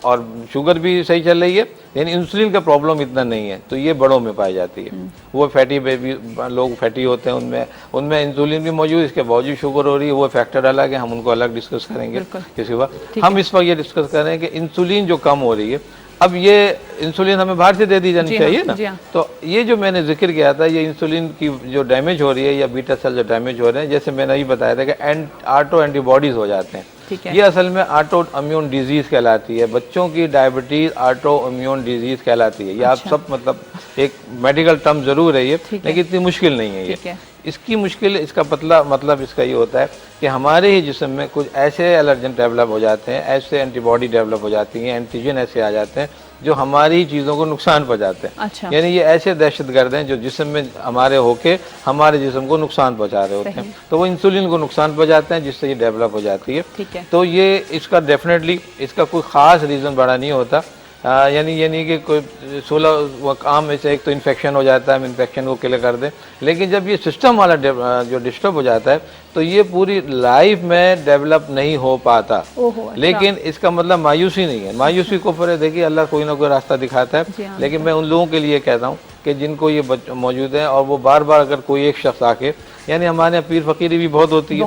और शुगर भी सही चल रही है, लेकिन इंसुलिन का प्रॉब्लम इतना नहीं है, तो ये बड़ों में पाई जाती है। वो फैटी बेबी लोग फैटी होते हैं, उनमें उनमें इंसुलिन भी मौजूद, इसके बावजूद शुगर हो रही है, वो फैक्टर अलग है, हम उनको अलग डिस्कस करेंगे किसी बार। हम इस वक्त ये डिस्कस कर रहे हैं कि इंसुलिन जो कम हो रही है, अब ये इंसुलिन हमें बाहर से दे दी जानी चाहिए ना, तो ये जो मैंने जिक्र किया था, ये इंसुलिन की जो डैमेज हो रही है या बीटा सेल जो डैमेज हो रहे हैं, जैसे मैंने ये बताया था कि ऑटो एंटीबॉडीज हो जाते हैं, ये असल में ऑटो इम्यून डिजीज कहलाती है। बच्चों की डायबिटीज ऑटो इम्यून डिजीज कहलाती है। ये आप सब मतलब एक मेडिकल टर्म जरूर है ये, लेकिन इतनी मुश्किल नहीं है ये। इसकी मुश्किल, इसका पतला मतलब इसका ये होता है कि हमारे ही जिस्म में कुछ ऐसे एलर्जन डेवलप हो जाते हैं, ऐसे एंटीबॉडी डेवलप हो जाती हैं, एंटीजन ऐसे आ जाते हैं जो हमारी चीज़ों को नुकसान पहुंचाते हैं। यानी ये ऐसे दहशतगर्द हैं जो जिस्म में हमारे होके हमारे जिस्म को नुकसान पहुंचा रहे होते हैं, तो वो इंसुलिन को नुकसान पहुंचाते हैं, जिससे ये डेवलप हो जाती है। तो ये इसका डेफिनेटली इसका कोई ख़ास रीज़न बड़ा नहीं होता। यानी ये नहीं कि कोई 16 आम में से एक तो इन्फेक्शन हो जाता है, हम इन्फेक्शन को क्लियर कर दें, लेकिन जब ये सिस्टम वाला जो डिस्टर्ब हो जाता है तो ये पूरी लाइफ में डेवलप नहीं हो पाता। लेकिन इसका मतलब मायूसी नहीं है, मायूसी को फिर देखिए अल्लाह कोई ना कोई रास्ता दिखाता है। लेकिन मैं उन लोगों के लिए कहता हूँ कि जिनको ये मौजूद है और वो बार बार अगर कोई एक शख्स आके, यानी हमारे यहाँ पीर फकीरी भी बहुत होती है,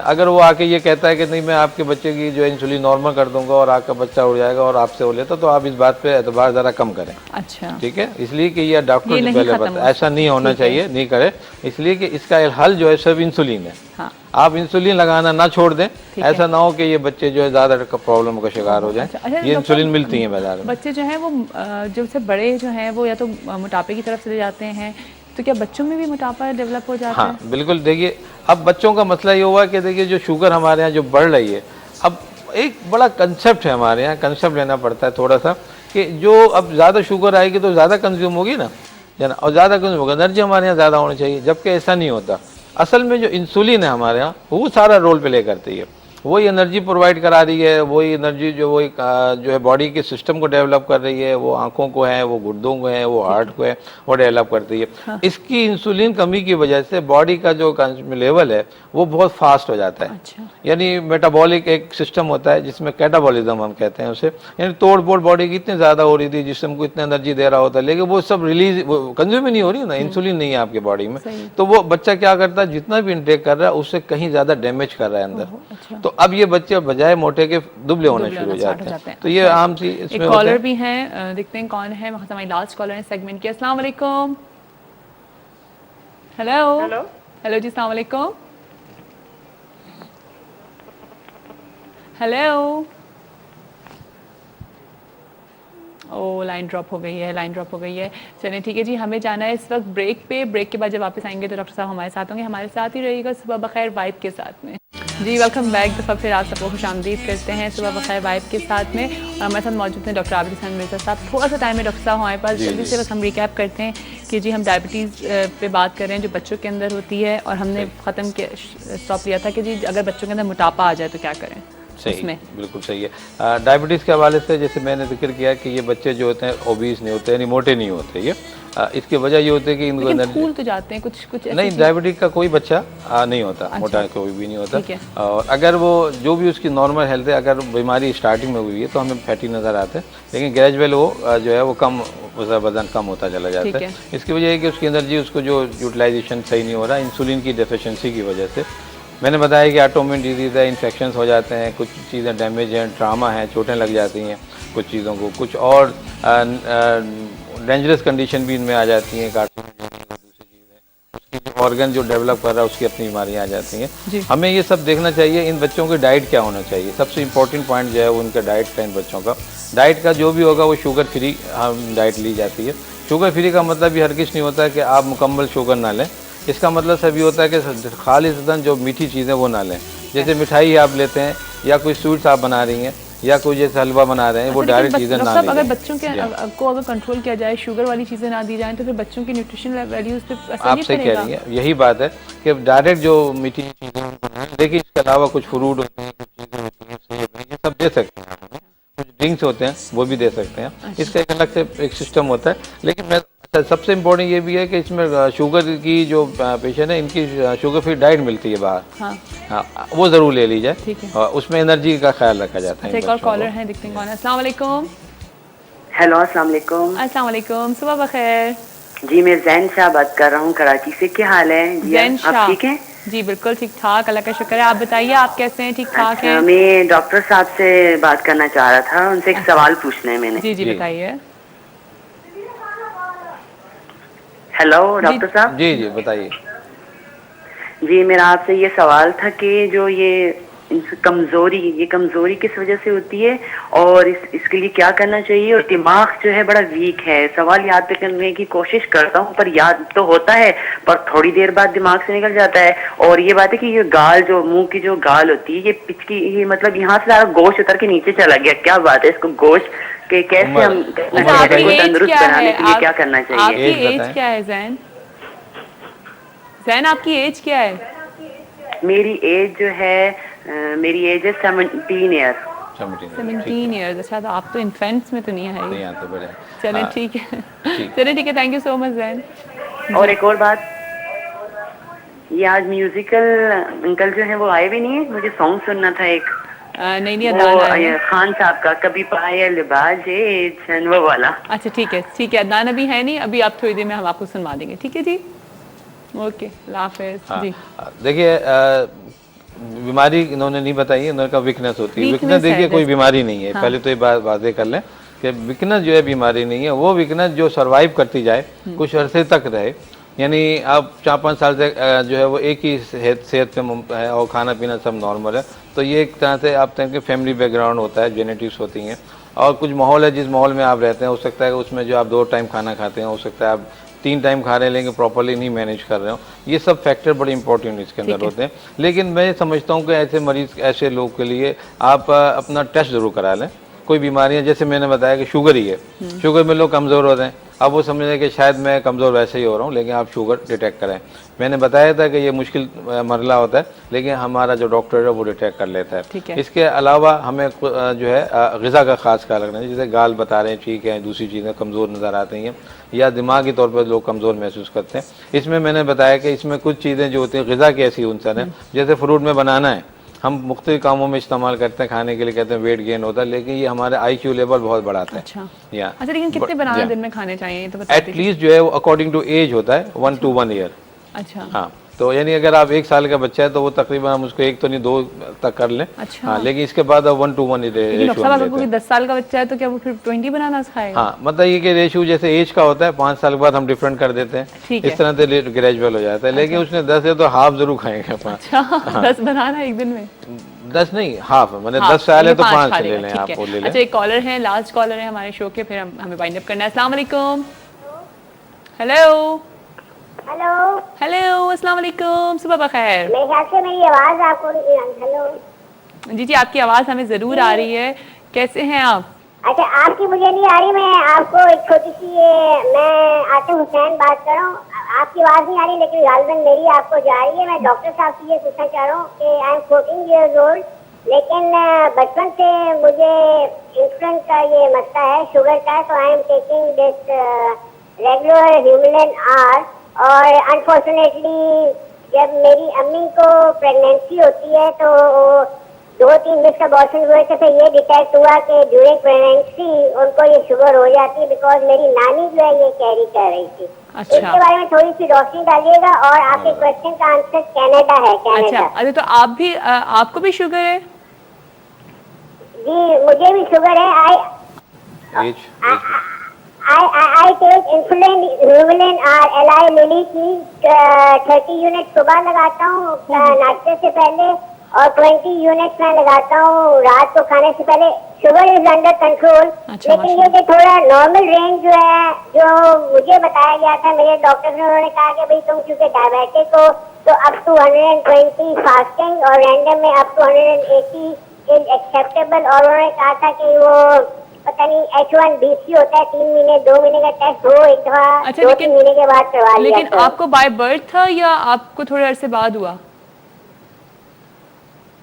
अगर वो आके ये कहता है कि नहीं मैं आपके बच्चे की जो इंसुलिन नॉर्मल कर दूंगा और आपका बच्चा उड़ जाएगा और आपसे हो लेता, तो आप इस बात पे एतबार जरा कम करें। अच्छा, ठीक है, इसलिए कि ये डॉक्टर से पहले बता, ऐसा नहीं होना चाहिए, नहीं करे, इसलिए कि इसका हल जो है सिर्फ इंसुलिन है। आप इंसुलिन लगाना ना छोड़ दें, ऐसा ना हो कि ये बच्चे जो है ज्यादा प्रॉब्लम का शिकार हो जाए। ये इंसुलिन मिलती है बाजार में। बच्चे जो है वो जब से बड़े जो है वो या तो मोटापे की तरफ चले जाते हैं, तो क्या बच्चों में भी मोटापा डेवलप हो जाता है? हाँ बिल्कुल। देखिए अब बच्चों का मसला ये हुआ कि देखिए जो शुगर हमारे यहाँ जो बढ़ रही है, अब एक बड़ा कंसेप्ट है हमारे यहाँ, कंसेप्ट लेना पड़ता है थोड़ा सा, कि जो अब ज़्यादा शुगर आएगी तो ज़्यादा कंज्यूम होगी ना, है ना, और ज़्यादा कंज्यूम होगा, एनर्जी हमारे यहाँ ज़्यादा होनी चाहिए, जबकि ऐसा नहीं होता। असल में जो इंसुलिन है हमारे यहाँ वो सारा रोल प्ले करती है, वही एनर्जी प्रोवाइड करा रही है, वही एनर्जी जो है बॉडी के सिस्टम को डेवलप कर रही है, वो आंखों को है, वो गुर्दों को है, वो हार्ट को है, वो डेवलप करती है। हाँ। इसकी इंसुलिन कमी की वजह से बॉडी का जो लेवल है वो बहुत फास्ट हो जाता है। अच्छा। यानी मेटाबॉलिक एक सिस्टम होता है जिसमें कैटाबॉलिज्म हम कहते हैं उसे, यानी तोड़ फोड़ बॉडी की इतनी ज्यादा हो रही थी, जिसम को इतनी एनर्जी दे रहा होता है, लेकिन वो सब रिलीज कंज्यूम ही नहीं हो रही ना, इंसुलिन नहीं है आपके बॉडी में, तो वो बच्चा क्या करता है, जितना भी इंटेक कर रहा है उससे कहीं ज्यादा डैमेज कर रहा है अंदर। अच्छा। तो अब ये बच्चे बजाय मोटे के दुबले होने शुरू हो जाते हैं। तो ये आम सी इसमें एक कॉलर भी हैं, देखते हैं कौन है, हमारी लास्ट कॉलर है सेगमेंट की। अस्सलाम वालेकुम। हेलो हेलो जी, अस्सलाम वालेकुम। हेलो, ओ लाइन ड्रॉप हो गई है, लाइन ड्रॉप हो गई है। चलिए ठीक है जी, हमें जाना है इस वक्त ब्रेक पे। ब्रेक के बाद जब वापस आएंगे तो डॉक्टर साहब हमारे साथ होंगे, हमारे साथ ही रहिएगा सुबह बखैर वाइब के साथ में। जी वेलकम बैक। दफ़ा फिर आप सबको खुशामदीद करते हैं सुबह बखैर वाइब के साथ में, और हमारे साथ मौजूद हैं डॉक्टर आबिद हसन मिर्ज़ा साहब। थोड़ा सा टाइम है डॉक्टर साहब हमारे पास, जल्दी से बस हम रिकैप करते हैं कि जी हम डायबिटीज़ पे बात कर रहे हैं जो बच्चों के अंदर होती है, और हमने ख़त्म किया, स्टॉप लिया था कि जी अगर बच्चों के अंदर मोटापा आ जाए तो क्या करें। सही, बिल्कुल सही है। डायबिटीज़ के हवाले से जैसे मैंने जिक्र किया कि ये बच्चे जो होते हैं ओबीस नहीं होते, यानी मोटे नहीं होते, ये इसकी वजह ये होती है कि इनको एनर्जी तो जाते हैं कुछ नहीं, डायबिटीज का कोई बच्चा नहीं होता। अच्छा। मोटा कोई भी नहीं होता, और अगर वो जो भी उसकी नॉर्मल हेल्थ है, अगर बीमारी स्टार्टिंग में हुई है तो हमें फैटी नज़र आते हैं, लेकिन ग्रेजुअल वो जो है वो कम, वजन कम होता चला जाता है। इसकी वजह है कि उसकी एनर्जी, उसको जो यूटिलाइजेशन सही नहीं हो रहा, इंसुलिन की डेफिशिएंसी की वजह से। मैंने बताया कि ऑटोइम्यून डिजीज़ है, इन्फेक्शन हो जाते हैं, कुछ चीज़ें डैमेज हैं, ट्रामा है, चोटें लग जाती हैं कुछ चीज़ों को, कुछ और डेंजरस कंडीशन भी इनमें आ जाती हैं, दूसरी चीज़ें, उसकी जो ऑर्गन जो डेवलप कर रहा है उसकी अपनी बीमारियाँ आ जाती हैं। हमें ये सब देखना चाहिए, इन बच्चों की डाइट क्या होना चाहिए। सबसे इम्पोर्टेंट पॉइंट जो है वो उनका डाइट का, इन बच्चों का डाइट का जो भी होगा वो शुगर फ्री डाइट ली जाती है। शुगर फ्री का मतलब ये हरगिज़ नहीं होता कि आप मुकम्मल शुगर ना लें, इसका मतलब सब ये होता है कि खालिसतन जो मीठी चीज़ें वो ना लें, जैसे मिठाई आप लेते हैं या कोई स्वीट्स आप बना रही हैं या कोई जैसे हलवा बना रहे हैं, वो डायरेक्ट चीज़ें ना लें। अगर बच्चों के को अगर कंट्रोल किया जाए, शुगर वाली चीज़ें ना दी जाएं, तो फिर बच्चों की न्यूट्रिशन वैल्यूज पे असर नहीं पड़ेगा। आप सही कह रही हैं, यही बात है कि डायरेक्ट जो मीठी चीज़ें, देखिए इसके अलावा कुछ फ्रूट होते हैं, कुछ चीज़ें होती हैं, सेब है, ये सब दे सकते हैं, कुछ ड्रिंक्स होते हैं वो भी दे सकते हैं। इसका एक अलग से एक सिस्टम होता है, लेकिन मैं सबसे इम्पोर्टेंट ये भी है कि इसमें शुगर की जो पेशेंट है इनकी शुगर फ्री डाइट मिलती है बाहर। हाँ हाँ, वो ज़रूर ले ली जाए। ठीक है। और उसमें एनर्जी का ख्याल रखा जाता है। अच्छा, इन एक और बच्चों कॉलर को। है, देखते हैं कौन है। अस्सलाम वालेकुम। हेलो अस्सलाम वालेकुम। अस्सलाम वालेकुम, सुबह बखैर। जी मैं जैन शाह बात कर रहा हूँ कराची से। क्या हाल है जी? जैन आप शाह। ठीक हैं? जी बिल्कुल ठीक ठाक, अल्लाह का शुक्र है। आप बताइए, आप कैसे हैं? ठीक ठाक अच्छा, हैं? मैं डॉक्टर साहब से बात करना चाह रहा था, उनसे एक सवाल पूछना है मैंने। जी जी जी। बताइए। हेलो डॉक्टर साहब। जी जी बताइए। जी मेरा आपसे ये सवाल था कि जो ये कमजोरी किस वजह से होती है और इसके लिए क्या करना चाहिए? और दिमाग जो है बड़ा वीक है, सवाल याद करने की कोशिश करता हूँ पर याद तो होता है पर थोड़ी देर बाद दिमाग से निकल जाता है। और ये बात है कि ये गाल, जो मुंह की जो गाल होती है, ये पिचकी, ये मतलब यहाँ से सारा गोश्त उतर के नीचे चला गया। क्या बात है? इसको गोश्त के कैसे उम्र- हम उम्र अच्छा, आपकी बताइए। एज तंदुरुस्त क्या बनाने है? के लिए क्या करना चाहिए? आपकी एज एज बताएं। क्या है जैन? जैन आपकी एज क्या है? मेरी एज जो है मेरी एज है 17 ईयर। 17 ईयर्स। अच्छा, तो आप तो इन्फेंट्स में तो नहीं नहीं है। आते बड़े। चलें हाँ, ठीक है। ठीक। चलिए ठीक है, thank you so much Jain. और एक और बात, ये आज म्यूजिकल अंकल जो है वो आए भी नहीं है, मुझे सॉन्ग सुनना था एक। नहीं नहीं, वो अदनान आए हैं। खान साहब का कभी पायल बाजे छन, वो वाला। अच्छा ठीक है ठीक है, अदनान अभी है नहीं, अभी आप थोड़ी देर में हम आपको सुनवा देंगे। ठीक है जी, ओके, अल्लाह हाफिज़। हाँ, जी देखिए बीमारी इन्होंने नहीं बताई है, इन्होंने कहा वीकनेस होती है। Weakness वीकनेस देखिए है, कोई जैसे- बीमारी नहीं है। हाँ। पहले तो ये बात वादे कर लें कि वीकनेस जो है बीमारी नहीं है। वो वीकनेस जो सरवाइव करती जाए, कुछ अरसे तक रहे, यानी आप 4-5 साल से जो है वो एक ही सेहत पे है और खाना पीना सब नॉर्मल है, तो ये एक तरह से आप कहें कि फैमिली बैकग्राउंड होता है, जेनेटिक्स होती हैं और कुछ माहौल है जिस माहौल में आप रहते हैं। हो सकता है कि उसमें जो आप 2 टाइम खाना खाते हैं, हो सकता है आप 3 टाइम खा रहे हैं लेकिन प्रॉपर्ली नहीं मैनेज कर रहे हो। ये सब फैक्टर बड़े इंपॉर्टेंट इसके अंदर होते हैं। लेकिन मैं समझता हूँ कि ऐसे मरीज, ऐसे लोग के लिए आप अपना टेस्ट ज़रूर करा लें। कोई बीमारियां, जैसे मैंने बताया कि शुगर ही है, शुगर में लोग कमज़ोर होते हैं। अब वो समझ रहे कि शायद मैं कमज़ोर वैसे ही हो रहा हूँ, लेकिन आप शुगर डिटेक्ट करें। मैंने बताया था कि ये मुश्किल मरला होता है, लेकिन हमारा जो डॉक्टर है वो डिटेक्ट कर लेता ठीक है। है। इसके अलावा हमें जो है ग़िज़ा का ख़ास ख्याल रखना है। जैसे गाल बता रहे हैं ठीक है, दूसरी चीज़ें कमज़ोर नज़र आती हैं या दिमागी तौर पर लोग कमज़ोर महसूस करते हैं। इसमें मैंने बताया कि इसमें कुछ चीज़ें जो होती हैं ग़िज़ा की ऐसी उनसर हैं, जैसे फ्रूट में बनाना है, हम मुख्तलिफ कामों में इस्तेमाल करते हैं, खाने के लिए कहते हैं वेट गेन होता है, लेकिन ये हमारे IQ लेवल बहुत बढ़ाता है। अच्छा या अच्छा, लेकिन कितने बनाना दिन में खाने चाहिए ये तो बता दीजिए। एटलीस्ट जो है वो अकॉर्डिंग टू एज होता है 1 to 1 ईयर। अच्छा हाँ, तो यानी अगर आप 1 साल का बच्चा है तो वो तकरीबन हम उसको 1 तो नहीं 2 तक कर लें। अच्छा। हाँ, लेकिन इसके बाद अब 1 to 1 लेकिन रेशियो डॉक्टर हम साहब, लेते आपको हैं। 10 साल का बच्चा है तो क्या वो फिर 20 बनाना सिखाएगा? हाँ, मतलब ये कि रेशियो जैसे एज का होता है, 5 साल के बाद हम डिफरेंट कर देते हैं, ठीक है। इस तरह से ग्रेजुअल हो जाता है। लेकिन उसने 10 है तो हाफ जरूर खाएंगे। अच्छा 10 बनाना एक दिन में? 10 नहीं, हाफ, मतलब हाँ, 10 साल है तो पाँच 5 खा ले लेगा, लें, ठीक आप है। वो ले लें। अच्छा, एक कॉलर है, लास्ट कॉलर है हमारे शो के, फिर हमें वाइंड अप करना है। अस्सलाम वालेकुम। हेलो हेलो, हेलो, अस्सलाम वालेकुम, सुबह बखैर। मेरे ख्याल से मेरी आवाज आपको नहीं आ रही। हेलो, जी जी, आपकी आवाज़ हमें ज़रूर आ रही है। कैसे हैं आप? अच्छा आपकी मुझे नहीं आ रही। मैं आपको एक छोटी सी मैं आतिफ हुसैन बात कर रहा हूँ। आपकी आवाज नहीं आ रही लेकिन गालबन मेरी आपको जा रही है। मैं डॉक्टर साहब से ये पूछना चाह रहा हूँ कि आई एम 14 ईयर्स ओल्ड, लेकिन बचपन से मुझे इंसुलिन का ये मसला है, शुगर का है, तो I am taking this regular Humulin R. और अनफॉर्चुनेटली जब मेरी अम्मी को प्रेगनेंसी होती है तो 2-3 मिस अबॉर्शन हुए थे, फिर ये डिटेक्ट हुआ कि ड्यूरिंग प्रेगनेंसी उनको ये शुगर हो जाती है, बिकॉज मेरी नानी जो है ये कैरी कर रही थी। अच्छा। इसके बारे में थोड़ी सी रोशनी डालिएगा। और आपके क्वेश्चन का आंसर कनाडा है, अच्छा कनाडा। अच्छा, तो आप भी आपको भी शुगर है? जी मुझे भी शुगर है। As I take insulin Humulin और Eli Lilly की 30 यूनिट सुबह लगाता हूँ नाश्ते से पहले, और 20 यूनिट मैं लगाता हूँ रात को खाने से पहले। शुगर इज अंडर कंट्रोल, अच्छा, लेकिन ये कि थोड़ा नॉर्मल रेंज जो है, जो मुझे बताया गया था मेरे डॉक्टर ने, उन्होंने कहा कि भाई तुम क्योंकि डायबिटिक हो तो अप टू 120 फास्टिंग और रैंडम में अप टू 180 इज एक्सेप्टेबल। और उन्होंने कहा था कि वो पता नहीं H1BC होता है, 3 महीने 2 महीने का टेस्ट हो एक दफा, अच्छा, 2-3 महीने के बाद करवा लिया। लेकिन करो। आपको बाय बर्थ था या आपको थोड़े अरसे बाद हुआ?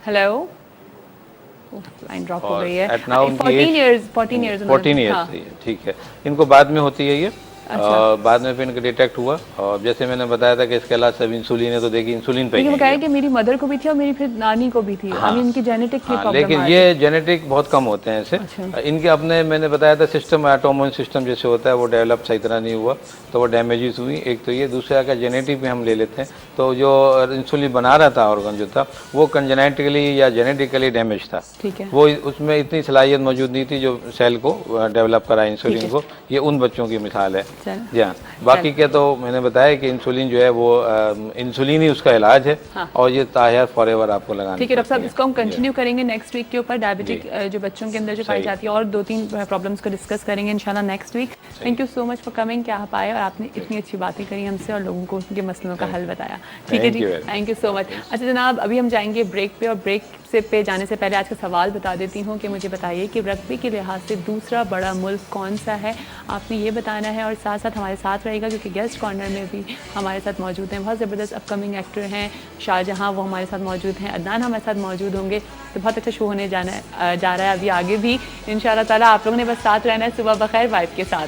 हेलो, लाइन ड्रॉप हो और गई है। at now उनकी 14 age- इयर्स 14 इयर्स 14 ईयर्स, ठीक है। इनको बाद में होती है ये? बाद में फिर इनका डिटेक्ट हुआ, और जैसे मैंने बताया था कि इसके अलावा सब इंसुलिन है, तो देखिए इंसुलिन पे ही वो है कहा ये। है कि मेरी मदर को भी थी और मेरी फिर नानी को भी थी। हाँ। इनकी जेनेटिक की हाँ, प्रॉब्लम लेकिन ये जेनेटिक बहुत कम होते हैं ऐसे। इनके अपने मैंने बताया था सिस्टम, ऑटोइम्यून सिस्टम जैसे होता है वो डेवलप सही तरह नहीं हुआ, तो वो डैमेजेस हुई। एक तो ये, दूसरा का जेनेटिक में हम ले लेते हैं, तो जो इंसुलिन बना रहा था ऑर्गन जो था वो कंजेनेटिकली या जेनेटिकली डैमेज था। ठीक है। वो उसमें इतनी सलाहियत मौजूद नहीं थी जो सेल को डेवलप करा इंसुलिन को। ये उन बच्चों की मिसाल है। जी हाँ, बाकी के तो मैंने बताया कि इंसुलिन जो है वो इंसुलिन ही उसका इलाज है। और ये ताहिर फॉरएवर आपको लगाना। ठीक है डॉक्टर साहब, इसको हम कंटिन्यू करेंगे नेक्स्ट वीक के ऊपर, डायबिटिक जो बच्चों के अंदर जो पाई जाती है, और 2-3 प्रॉब्लम्स को डिस्कस करेंगे इंशाल्लाह next week. Thank you so much for coming, कि आप आए और आपने इतनी अच्छी बातें करी हमसे और लोगों को उनके मसलों का हल बताया। ठीक है जी, थैंक यू सो मच। अच्छा जनाब, अभी हम जाएंगे ब्रेक पे, और ब्रेक से पे जाने से पहले आज का सवाल बता देती हूँ कि मुझे बताइए कि रग्बी के लिहाज से दूसरा बड़ा मुल्क कौन सा है, आपने ये बताना है। और साथ साथ हमारे साथ रहेगा, क्योंकि गेस्ट कॉर्नर में भी हमारे साथ मौजूद हैं बहुत ज़बरदस्त अपकमिंग एक्टर हैं शाहजहां, वो हमारे साथ मौजूद हैं, अदनान हमारे साथ मौजूद होंगे। तो बहुत अच्छा शो होने जा रहा है अभी आगे भी इंशाल्लाह ताला। आप लोगों ने बस साथ रहना है सुबह बखैर वाइब के साथ।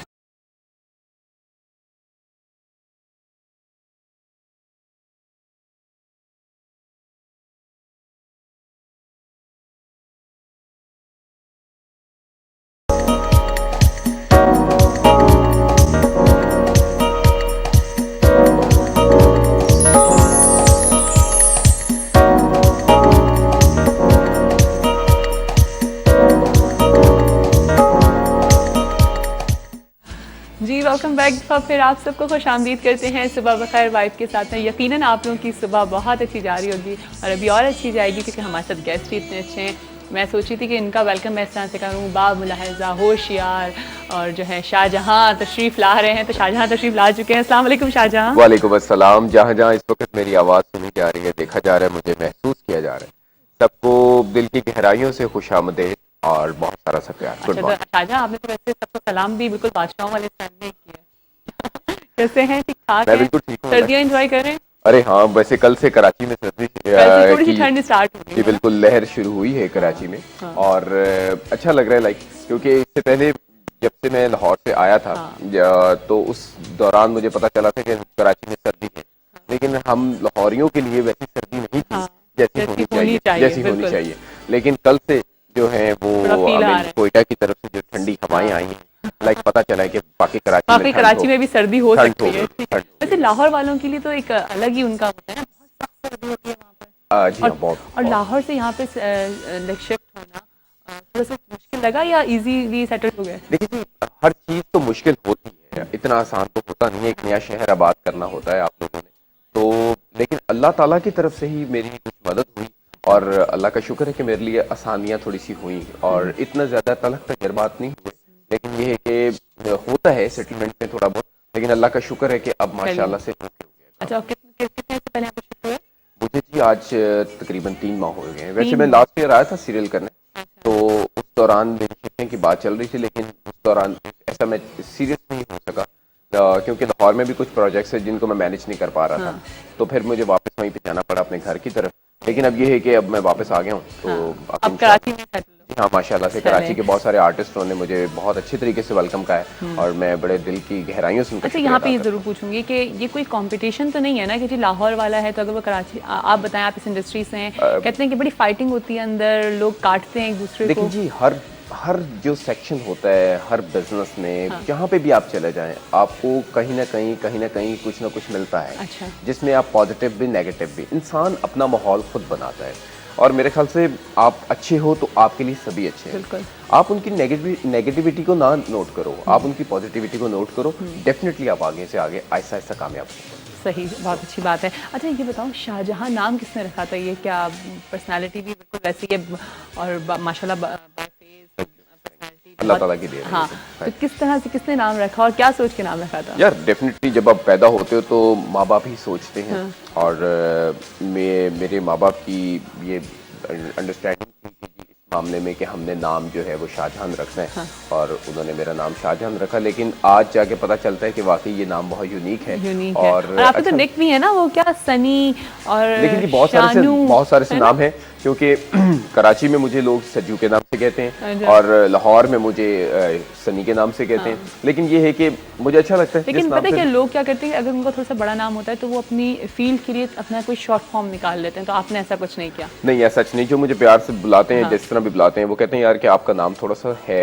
जी वेलकम बैक। फिर आप सबको खुश आमदीद करते हैं सुबह बखैर वाइब के साथ में। यकीनन आप लोगों की सुबह बहुत अच्छी जा रही होगी और अभी और अच्छी जाएगी, क्योंकि हमारे साथ गेस्ट ही इतने अच्छे हैं। मैं सोची थी कि इनका वेलकम मैं इस तरह से करूँ, बामुलाहिज़ा होशियार और जो है शाहजहां तशरीफ़ ला रहे हैं। तो शाहजहां तशरीफ़ ला चुके हैं। अस्सलाम वालेकुम शाहजहां। वालेकुम अस्सलाम। जहाँ जहाँ इस वक्त मेरी आवाज़ सुनी जा रही है, देखा जा रहा है, मुझे महसूस किया जा रहा है, सबको दिल की गहराइयों से खुशामदीद और बहुत सारा सा प्यार। गुड अच्छा, मॉर्निंग। शाहजहां आपने तो वैसे सबको सलाम भी बिल्कुल बादशाहों वाले स्टाइल में किया। कैसे हैं? ठीक ठाक मैं हैं? बिल्कुल ठीक हूँ। सर्दियाँ एंजॉय कर रहे हैं? अरे हाँ, वैसे कल से कराची में सर्दी थोड़ी सी ठंड स्टार्ट हो गई जी है। बिल्कुल लहर शुरू हुई है कराची में। और अच्छा लग रहा है, लाइक क्योंकि इससे पहले जब से मैं लाहौर से आया था तो उस दौरान मुझे पता चला था कि कराची में सर्दी है, लेकिन हम लाहौरियों के लिए वैसी सर्दी नहीं थी जैसी होनी चाहिए। लेकिन कल से जो है वो कोयटा की तरफ से जो ठंडी हवाएं आई हैं, लाइक पता चला है कि बाकी कराची में भी सर्दी हो सकती है। वैसे लाहौर वालों के लिए तो एक अलग ही उनका होता है ना, बहुत सख्त सर्दी होती है वहाँ पर। जी हाँ, बहुत। और लाहौर से यहाँ पे शिफ्ट होना थोड़ा सा मुश्किल लगा या इजीली सेटल हो गए? देखिए जी, हर चीज तो मुश्किल होती है, इतना आसान तो होता नहीं है। एक नया शहर आबाद करना होता है आप लोगों ने तो, लेकिन अल्लाह ताला की तरफ से ही मेरी कुछ मदद हुई और अल्लाह का शुक्र है कि मेरे लिए आसानियां थोड़ी सी हुई और इतना ज्यादा तलख तजर्बात नहीं हुए। लेकिन ये है कि होता है सेटलमेंट में थोड़ा बहुत, लेकिन अल्लाह का शुक्र है कि अब माशाल्लाह से हो गया। अच्छा, कितने से पहले आप शिफ्ट हुए? मुझे जी आज तकरीबन 3 माह हो गए हैं। वैसे मैं लास्ट ईयर आया था सीरियल करने, तो उस दौरान मेरी शिफ्टिंग की बात चल रही थी, लेकिन उस दौरान ऐसा मैं सीरियस नहीं हो सका क्योंकि लाहौर में भी कुछ प्रोजेक्ट्स हैं जिनको मैं मैनेज नहीं कर पा रहा था। तो फिर मुझे वापस वहीं पे जाना पड़ा अपने घर की तरफ। लेकिन अब ये है कि अब मैं वापस आ गया हूँ, तो अब कराची में सेटल हो। हाँ माशाल्लाह से कराची के बहुत सारे आर्टिस्टों ने मुझे बहुत अच्छे तरीके से वेलकम किया है और मैं बड़े दिल की गहराइयों से। अच्छा, यहाँ पे ये जरूर पूछूंगी कि ये कोई कंपटीशन तो नहीं है ना कि जी लाहौर वाला है तो अगर वो कराची, आप बताएं, आप इस इंडस्ट्री से हैं, कहते हैं कि बड़ी फाइटिंग होती है अंदर, लोग काटते हैं एक दूसरे को। लेकिन जी हर जो सेक्शन होता है हर बिजनेस में, जहाँ पे भी आप चले जाएं, आपको कहीं ना कहीं कुछ ना कुछ मिलता है। अच्छा। जिसमें आप पॉजिटिव भी नेगेटिव भी, इंसान अपना माहौल खुद बनाता है और मेरे ख्याल से आप अच्छे हो तो आपके लिए सभी अच्छे हैं। बिल्कुल। आप उनकी नेगेटिविटी को ना नोट करो, आप उनकी पॉजिटिविटी को नोट करो, डेफिनेटली आप आगे से आगे आहिस्ता आहिस्ता कामयाब हो। सही, बहुत अच्छी बात है। अच्छा ये बताओ, शाहजहां नाम किसने रखा था? ये क्या पर्सनालिटी भी बिल्कुल वैसी है और माशाल्लाह अल्लाह ताला की देन है। हाँ, तो किस तरह से किसने नाम रखा और क्या सोच के नाम रखा था? यार डेफिनेटली जब आप पैदा होते हो तो माँ बाप ही सोचते हैं। और मेरे माँ बाप की ये अंडरस्टैंडिंग थी कि इस मामले में कि हमने नाम जो है वो शाहजहां रखना है। और उन्होंने मेरा नाम शाहजहां रखा, लेकिन आज जाके पता चलता है कि वाकई ये नाम बहुत यूनिक है। और आपके तो निक भी है ना, वो क्या सनी और लेकिन बहुत सारे से नाम है क्योंकि कराची में मुझे लोग सज्जू के नाम से कहते हैं अच्छा। और लाहौर में मुझे सनी के नाम से कहते हैं, लेकिन ये है कि मुझे अच्छा लगता है जिस लेकिन नाम पता है से। क्या लोग क्या करते हैं, अगर उनका थोड़ा सा बड़ा नाम होता है तो वो अपनी फील्ड के लिए अपना कोई शॉर्ट फॉर्म निकाल लेते हैं, तो आपने ऐसा कुछ नहीं किया? नहीं, ऐसा सच नहीं, जो मुझे प्यार से बुलाते हैं जिस तरह भी बुलाते हैं वो कहते हैं यार कि आपका नाम थोड़ा सा है